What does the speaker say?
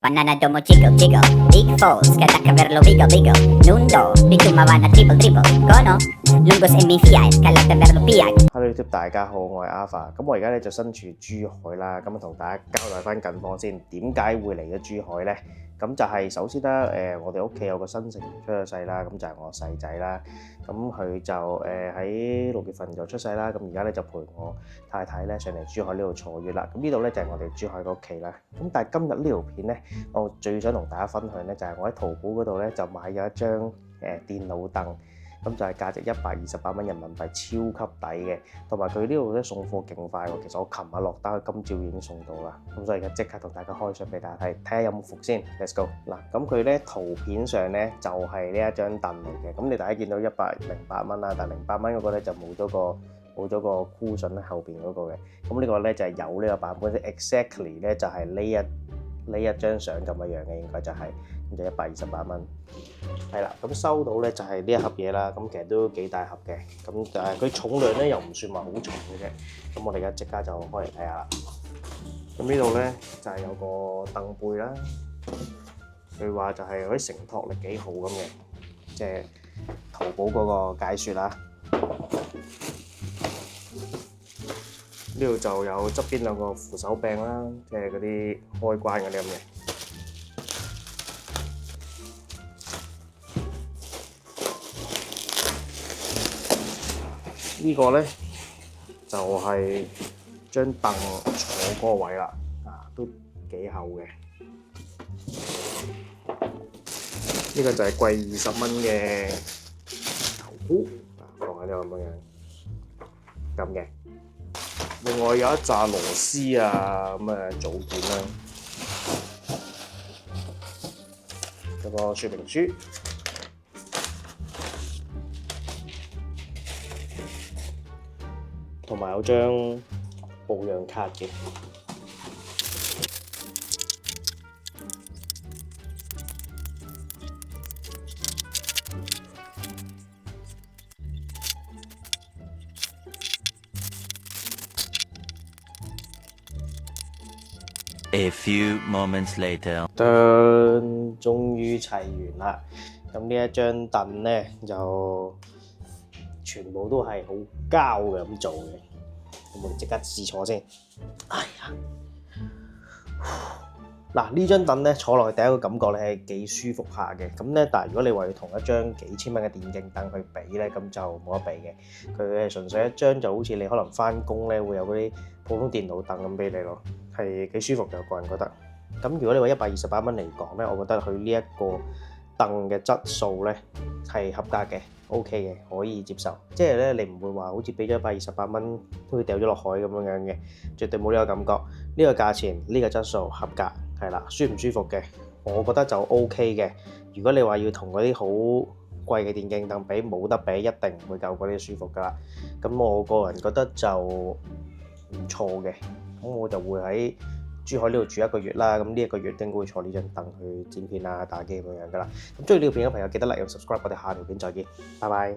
Banana domo jiggle jiggle, big falls, kada caverlo wiggle wiggle, nundo, bitumawa na triple triple, gono, lungos en mi fiat, kala caverlo piag. Hello YouTube，大家好，我係 Alpha。咁我而家咧就身處珠海啦，咁同大家交代翻近況先。點解會嚟咗珠海咧？咁就係首先啦，我哋屋企有個新成員出咗世啦，咁就係我細仔啦。咁佢就喺6月份就出世啦。咁而家咧就陪我太太咧上嚟珠海呢度坐月啦。咁呢度咧就係我哋珠海個屋企啦。咁但係今日呢條片咧，我最想同大家分享咧就係我喺淘寶嗰度咧就買咗一張電腦凳。咁就係價值128蚊人民幣，超級抵嘅，同埋佢呢度咧送貨勁快喎。其實我琴日落單，今朝已經送到啦。咁所以而家即刻同大家開箱俾大家睇，睇下有冇伏先。Let's go 嗱，咁佢咧圖片上咧就係呢一張凳嚟嘅。咁你大家見到108蚊啦，但係08蚊嗰個咧就冇咗個 cushion 喺後邊嗰個嘅。咁呢個咧就係有呢個版本，即 exactly 咧就係呢一張相咁嘅樣嘅，應該就係咁就128蚊。係啦，咁收到咧就係呢一盒嘢啦，咁其實都幾大盒嘅，咁但係佢重量咧又唔算話好重嘅啫。咁我哋而家即刻就開嚟睇下啦。咁呢度咧就係有個凳背啦，佢話就係嗰啲承托力幾好咁嘅，即係淘寶嗰個解說啦。呢度就有側邊兩個扶手柄啦，即係嗰啲開關嗰啲咁嘅。呢個咧就係張凳坐嗰個位啦，都幾厚嘅。呢個就係貴20蚊嘅頭箍，放喺呢個咁嘅。另外有一紮螺絲啊咁嘅組件啦，有個說明書。同埋有張保養卡嘅。A few moments later，終於砌完啦。咁呢一張凳咧就全部都係好膠嘅咁做嘅。咁我哋即刻試坐先。哎呀，嗱呢張凳咧坐落去第一個感覺咧係幾舒服下嘅。咁咧，但係如果你話要同一張幾千蚊嘅電競凳去比咧，咁就冇得比嘅。佢係純粹一張就好似你可能翻工咧會有嗰啲普通電腦凳咁俾你咯，係幾舒服嘅，個人覺得。咁如果你話128蚊嚟講咧，我覺得佢呢一個凳嘅質素咧係合格嘅 ，OK 嘅，可以接受。即係咧，你唔會話好似俾咗128蚊都會掉咗落海咁樣嘅，絕對冇呢個感覺。呢個價錢，呢個質素合格，係啦，舒唔舒服嘅？我覺得就 OK 嘅。如果你話要同嗰啲好貴嘅電競凳比，冇得比，一定唔會夠嗰啲舒服噶啦。咁我個人覺得就唔錯嘅。咁我就會喺珠海呢度住1個月啦，咁呢1個月應該會坐呢張凳去剪片啊、打機咁樣噶啦。咁中意呢條片嘅朋友記得 like 同 subscribe，我哋下條片再見，拜拜。